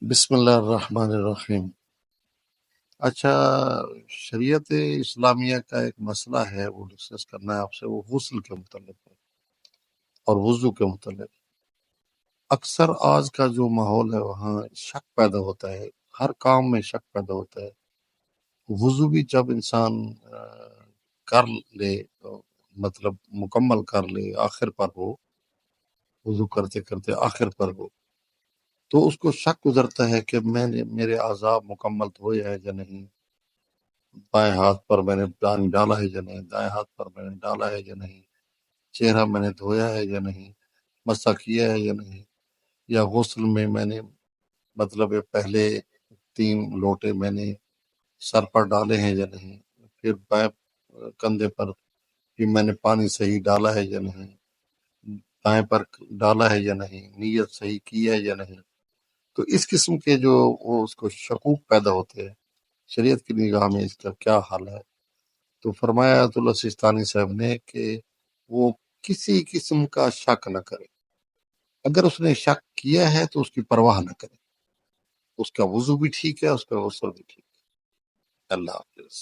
بسم اللہ الرحمن الرحیم۔ اچھا، شریعت اسلامیہ کا ایک مسئلہ ہے، وہ ڈسکس کرنا ہے آپ سے، وہ غسل کے متعلق ہے اور وضو کے متعلق۔ اکثر آج کا جو ماحول ہے وہاں شک پیدا ہوتا ہے، ہر کام میں شک پیدا ہوتا ہے۔ وضو بھی جب انسان کر لے، مطلب مکمل کر لے، آخر پر ہو، وضو کرتے کرتے آخر پر ہو، تو اس کو شک گزرتا ہے کہ میرے اعضاء مکمل دھوئے ہیں یا نہیں، بائیں ہاتھ پر میں نے پانی ڈالا ہے یا نہیں، دائیں ہاتھ پر میں نے ڈالا ہے یا نہیں، چہرہ میں نے دھویا ہے یا نہیں، مسح کیا ہے یا نہیں، یا غسل میں نے مطلب پہلے 3 لوٹے میں نے سر پر ڈالے ہیں یا نہیں، پھر بائیں کندھے پر بھی میں نے پانی صحیح ڈالا ہے یا نہیں، دائیں پر ڈالا ہے یا نہیں، نیت صحیح کی ہے یا نہیں۔ تو اس قسم کے جو وہ اس کو شکوک پیدا ہوتے ہیں، شریعت کی نگاہ میں اس کا کیا حال ہے؟ تو فرمایا آیت اللہ سستانی صاحب نے کہ وہ کسی قسم کا شک نہ کرے، اگر اس نے شک کیا ہے تو اس کی پرواہ نہ کرے، اس کا وضو بھی ٹھیک ہے، اس کا غسل بھی ٹھیک ہے۔ اللہ حافظ۔